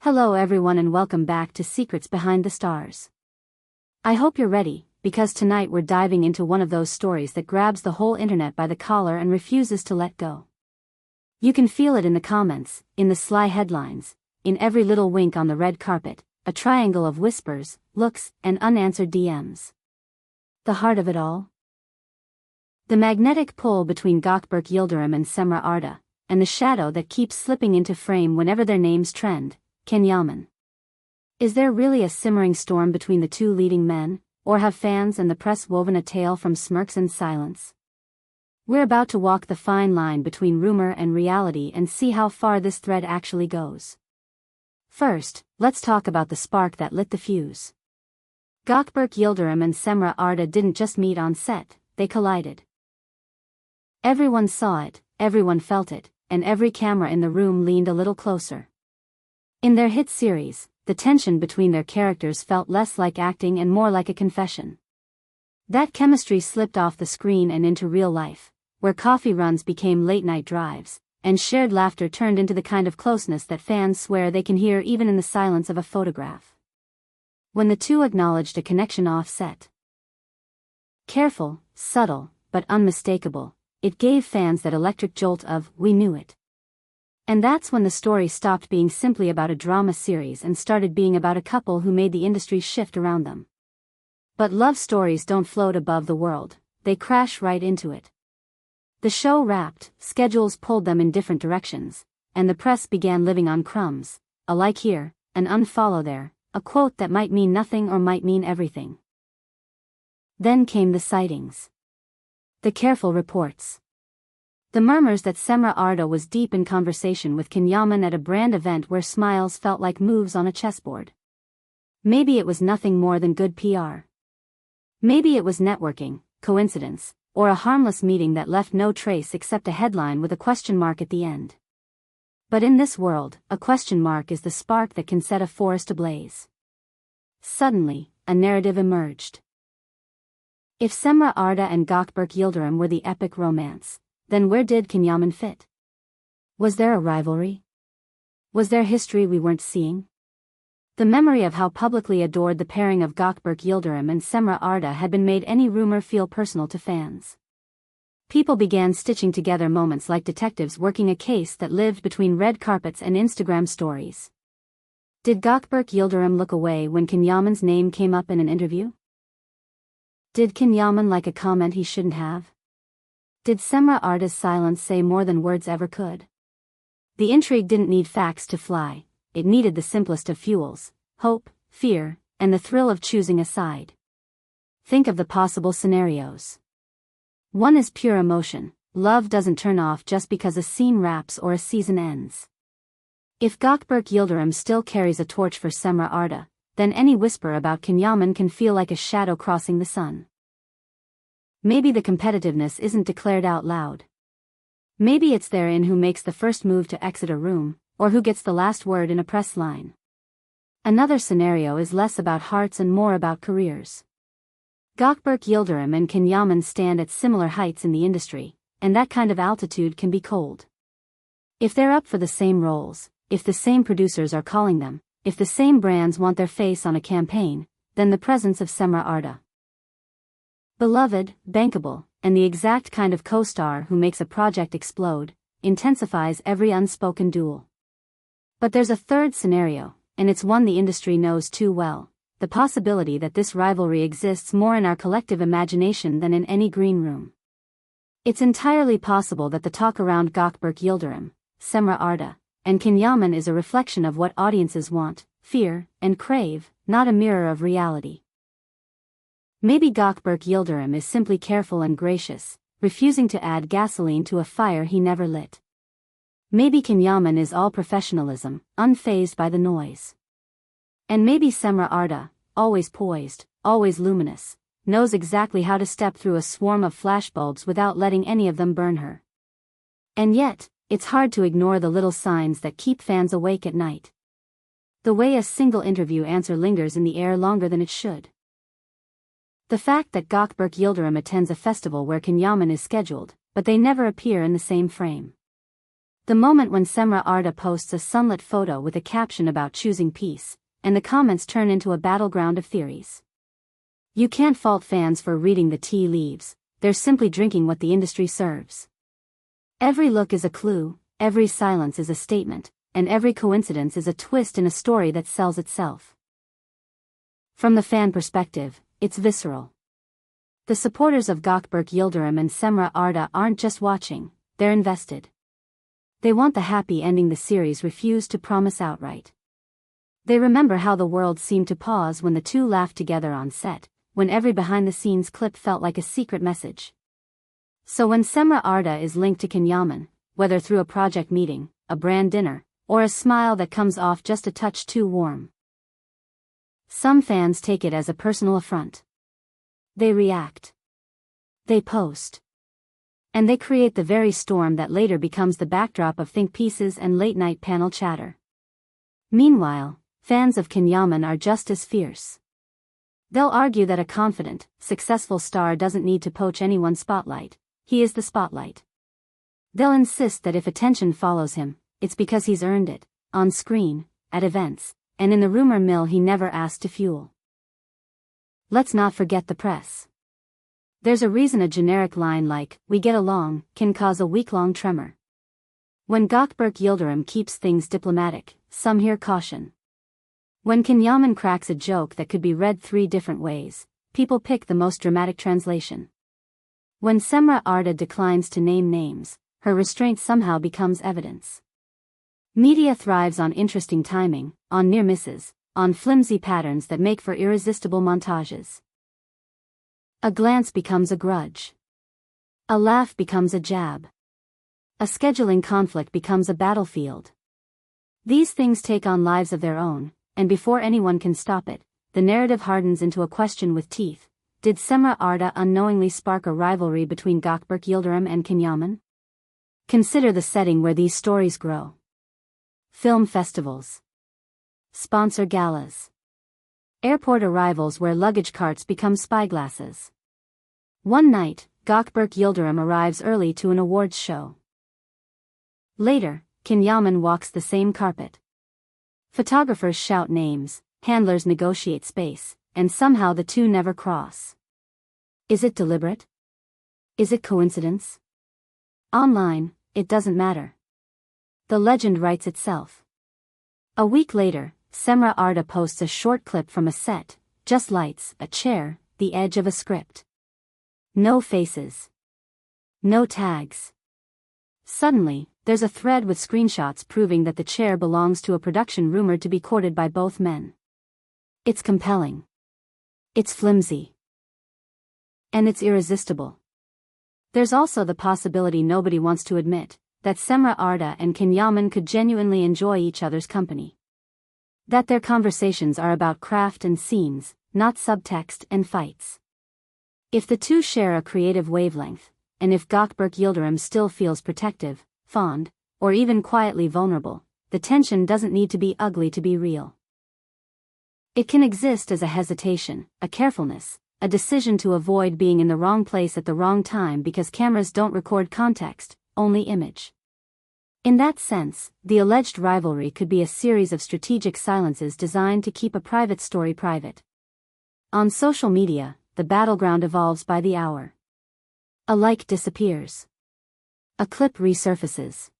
Hello everyone and welcome back to Secrets Behind the Stars. I hope you're ready, because tonight we're diving into one of those stories that grabs the whole internet by the collar and refuses to let go. You can feel it in the comments, in the sly headlines, in every little wink on the red carpet, a triangle of whispers, looks, and unanswered DMs. The heart of it all? The magnetic pull between Gökberk Yıldırım and Cemre Arda, and the shadow that keeps slipping into frame whenever their names trend, Yaman. Is there really a simmering storm between the two leading men, or have fans and the press woven a tale from smirks and silence? We're about to walk the fine line between rumor and reality and see how far this thread actually goes. First, let's talk about the spark that lit the fuse. Gökberk Yıldırım and Seamra Arda didn't just meet on set, they collided. Everyone saw it, everyone felt it, and every camera in the room leaned a little closer. In their hit series, the tension between their characters felt less like acting and more like a confession. That chemistry slipped off the screen and into real life, where coffee runs became late-night drives, and shared laughter turned into the kind of closeness that fans swear they can hear even in the silence of a photograph. When the two acknowledged a connection off-set. Careful, subtle, but unmistakable, it gave fans that electric jolt of, "We knew it." And that's when the story stopped being simply about a drama series and started being about a couple who made the industry shift around them. But love stories don't float above the world, they crash right into it. The show wrapped, schedules pulled them in different directions, and the press began living on crumbs, a like here, an unfollow there, a quote that might mean nothing or might mean everything. Then came the sightings. The careful reports. The murmurs that Cemre Arda was deep in conversation with Yaman at a brand event where smiles felt like moves on a chessboard. Maybe it was nothing more than good PR. Maybe it was networking, coincidence, or a harmless meeting that left no trace except a headline with a question mark at the end. But in this world, a question mark is the spark that can set a forest ablaze. Suddenly, a narrative emerged. If Cemre Arda and Gökberk Yıldırım were the epic romance, then where did Yaman fit? Was there a rivalry? Was there history we weren't seeing? The memory of how publicly adored the pairing of Gökberk Yıldırım and Cemre Arda had been made any rumor feel personal to fans. People began stitching together moments like detectives working a case that lived between red carpets and Instagram stories. Did Gökberk Yıldırım look away when Yaman's name came up in an interview? Did Yaman like a comment he shouldn't have? Did Cemre Arda's silence say more than words ever could? The intrigue didn't need facts to fly, it needed the simplest of fuels, hope, fear, and the thrill of choosing a side. Think of the possible scenarios. One is pure emotion, love doesn't turn off just because a scene wraps or a season ends. If Gökberk Yıldırım still carries a torch for Cemre Arda, then any whisper about Yaman can feel like a shadow crossing the sun. Maybe the competitiveness isn't declared out loud. Maybe it's therein who makes the first move to exit a room, or who gets the last word in a press line. Another scenario is less about hearts and more about careers. Gökberk Yıldırım and Yaman stand at similar heights in the industry, and that kind of altitude can be cold. If they're up for the same roles, if the same producers are calling them, if the same brands want their face on a campaign, then the presence of Cemre Arda. Beloved, bankable, and the exact kind of co-star who makes a project explode, intensifies every unspoken duel. But there's a third scenario, and it's one the industry knows too well, the possibility that this rivalry exists more in our collective imagination than in any green room. It's entirely possible that the talk around Gökberk Yıldırım, Cemre Arda, and Yaman is a reflection of what audiences want, fear, and crave, not a mirror of reality. Maybe Gökberk Yıldırım is simply careful and gracious, refusing to add gasoline to a fire he never lit. Maybe Yaman is all professionalism, unfazed by the noise. And maybe Cemre Arda, always poised, always luminous, knows exactly how to step through a swarm of flashbulbs without letting any of them burn her. And yet, it's hard to ignore the little signs that keep fans awake at night. The way a single interview answer lingers in the air longer than it should. The fact that Gökberk Yıldırım attends a festival where Yaman is scheduled, but they never appear in the same frame. The moment when Seamra Arda posts a sunlit photo with a caption about choosing peace, and the comments turn into a battleground of theories. You can't fault fans for reading the tea leaves, they're simply drinking what the industry serves. Every look is a clue, every silence is a statement, and every coincidence is a twist in a story that sells itself. From the fan perspective, it's visceral. The supporters of Gökberk Yıldırım and Seamra Arda aren't just watching, they're invested. They want the happy ending the series refused to promise outright. They remember how the world seemed to pause when the two laughed together on set, when every behind-the-scenes clip felt like a secret message. So when Cemre Arda is linked to Yaman, whether through a project meeting, a brand dinner, or a smile that comes off just a touch too warm, some fans take it as a personal affront. They react. They post. And they create the very storm that later becomes the backdrop of think pieces and late-night panel chatter. Meanwhile, fans of Yaman are just as fierce. They'll argue that a confident, successful star doesn't need to poach anyone's spotlight, he is the spotlight. They'll insist that if attention follows him, it's because he's earned it, on screen, at events, and in the rumor mill he never asked to fuel. Let's not forget the press. There's a reason a generic line like, "we get along," can cause a week-long tremor. When Gökberk Yıldırım keeps things diplomatic, some hear caution. When Yaman cracks a joke that could be read 3 different ways, people pick the most dramatic translation. When Cemre Arda declines to name names, her restraint somehow becomes evidence. Media thrives on interesting timing, on near misses, on flimsy patterns that make for irresistible montages. A glance becomes a grudge. A laugh becomes a jab. A scheduling conflict becomes a battlefield. These things take on lives of their own, and before anyone can stop it, the narrative hardens into a question with teeth. Did Cemre Arda unknowingly spark a rivalry between Gökberk Yıldırım and Yaman? Consider the setting where these stories grow. Film festivals. Sponsor galas. Airport arrivals where luggage carts become spyglasses. One night, Gökberk Yıldırım arrives early to an awards show. Later, Yaman walks the same carpet. Photographers shout names, handlers negotiate space, and somehow the two never cross. Is it deliberate? Is it coincidence? Online, it doesn't matter. The legend writes itself. A week later, Cemre Arda posts a short clip from a set, just lights, a chair, the edge of a script. No faces. No tags. Suddenly, there's a thread with screenshots proving that the chair belongs to a production rumored to be courted by both men. It's compelling. It's flimsy. And it's irresistible. There's also the possibility nobody wants to admit, that Cemre Arda and Yaman could genuinely enjoy each other's company. That their conversations are about craft and scenes, not subtext and fights. If the two share a creative wavelength, and if Gökberk Yıldırım still feels protective, fond, or even quietly vulnerable, the tension doesn't need to be ugly to be real. It can exist as a hesitation, a carefulness, a decision to avoid being in the wrong place at the wrong time because cameras don't record context, only image. In that sense, the alleged rivalry could be a series of strategic silences designed to keep a private story private. On social media, the battleground evolves by the hour. A like disappears. A clip resurfaces.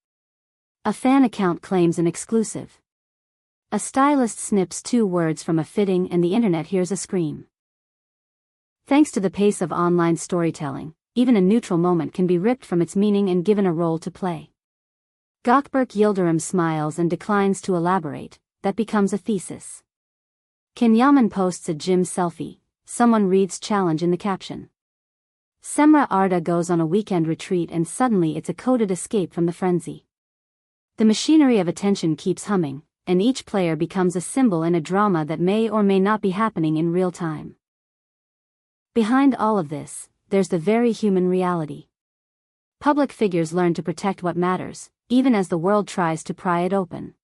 A fan account claims an exclusive. A stylist snips 2 words from a fitting and the internet hears a scream. Thanks to the pace of online storytelling, even a neutral moment can be ripped from its meaning and given a role to play. Gökberk Yıldırım smiles and declines to elaborate, that becomes a thesis. Yaman posts a gym selfie, someone reads challenge in the caption. Cemre Arda goes on a weekend retreat and suddenly it's a coded escape from the frenzy. The machinery of attention keeps humming, and each player becomes a symbol in a drama that may or may not be happening in real time. Behind all of this, there's the very human reality. Public figures learn to protect what matters, even as the world tries to pry it open.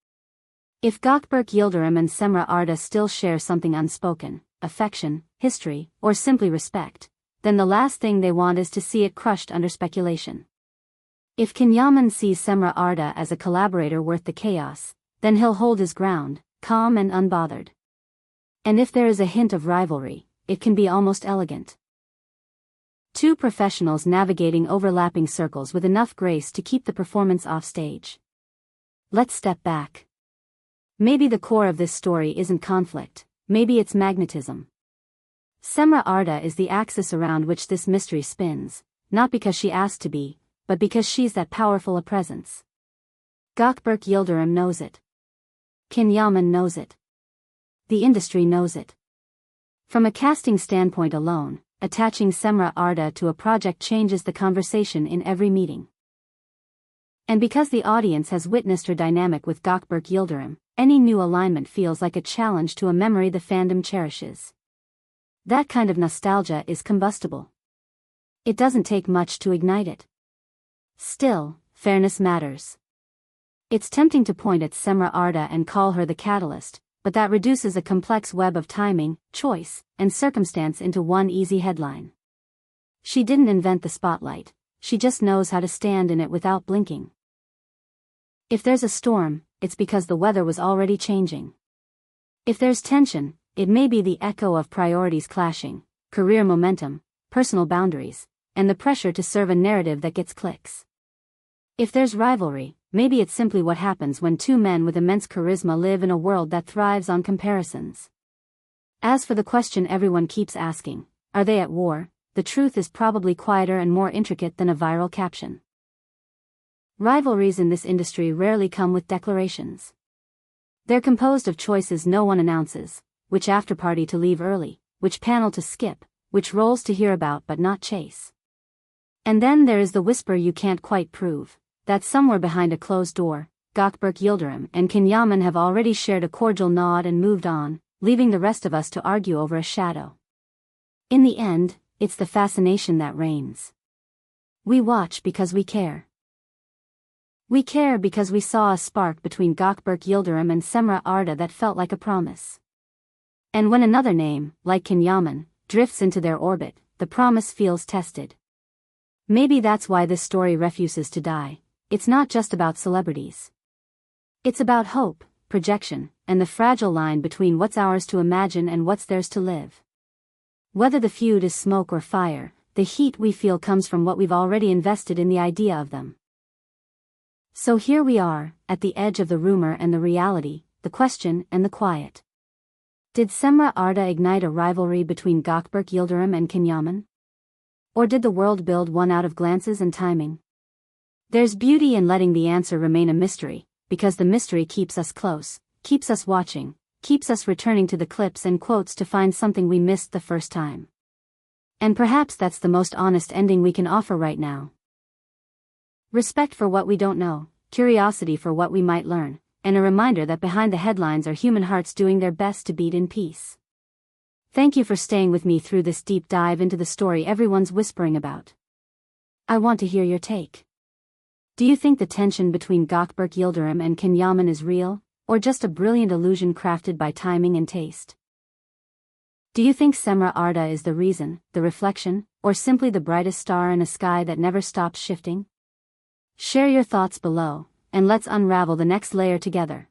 If Gökberk Yıldırım and Cemre Arda still share something unspoken, affection, history, or simply respect, then the last thing they want is to see it crushed under speculation. If Yaman sees Seamra Arda as a collaborator worth the chaos, then he'll hold his ground, calm and unbothered. And if there is a hint of rivalry, it can be almost elegant. Two professionals navigating overlapping circles with enough grace to keep the performance offstage. Let's step back. Maybe the core of this story isn't conflict, maybe it's magnetism. Seamra Arda is the axis around which this mystery spins, not because she asked to be, but because she's that powerful a presence. Gökberk Yıldırım knows it. Yaman knows it. The industry knows it. From a casting standpoint alone, attaching Seamra Arda to a project changes the conversation in every meeting. And because the audience has witnessed her dynamic with Gökberk Yıldırım, any new alignment feels like a challenge to a memory the fandom cherishes. That kind of nostalgia is combustible. It doesn't take much to ignite it. Still, fairness matters. It's tempting to point at Seamra Arda and call her the catalyst, but that reduces a complex web of timing, choice, and circumstance into one easy headline. She didn't invent the spotlight, she just knows how to stand in it without blinking. If there's a storm, it's because the weather was already changing. If there's tension, it may be the echo of priorities clashing, career momentum, personal boundaries, and the pressure to serve a narrative that gets clicks. If there's rivalry, maybe it's simply what happens when two men with immense charisma live in a world that thrives on comparisons. As for the question everyone keeps asking, are they at war? The truth is probably quieter and more intricate than a viral caption. Rivalries in this industry rarely come with declarations. They're composed of choices no one announces, which afterparty to leave early, which panel to skip, which roles to hear about but not chase. And then there is the whisper you can't quite prove, that somewhere behind a closed door, Gökberk Yıldırım and Yaman have already shared a cordial nod and moved on, leaving the rest of us to argue over a shadow. In the end, it's the fascination that reigns. We watch because we care. We care because we saw a spark between Gökberk Yıldırım and Seamra Arda that felt like a promise. And when another name, like Yaman, drifts into their orbit, the promise feels tested. Maybe that's why this story refuses to die. It's not just about celebrities. It's about hope, projection, and the fragile line between what's ours to imagine and what's theirs to live. Whether the feud is smoke or fire, the heat we feel comes from what we've already invested in the idea of them. So here we are, at the edge of the rumor and the reality, the question and the quiet. Did Seamra Arda ignite a rivalry between Gökberk Yıldırım and Yaman? Or did the world build one out of glances and timing? There's beauty in letting the answer remain a mystery, because the mystery keeps us close, keeps us watching, keeps us returning to the clips and quotes to find something we missed the first time. And perhaps that's the most honest ending we can offer right now. Respect for what we don't know, curiosity for what we might learn, and a reminder that behind the headlines are human hearts doing their best to beat in peace. Thank you for staying with me through this deep dive into the story everyone's whispering about. I want to hear your take. Do you think the tension between Gökberk Yıldırım and Yaman is real, or just a brilliant illusion crafted by timing and taste? Do you think Seamra Arda is the reason, the reflection, or simply the brightest star in a sky that never stops shifting? Share your thoughts below, and let's unravel the next layer together.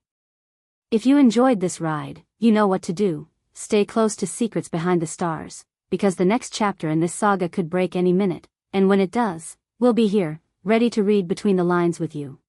If you enjoyed this ride, you know what to do. Stay close to Secrets Behind the Stars, because the next chapter in this saga could break any minute, and when it does, we'll be here, ready to read between the lines with you.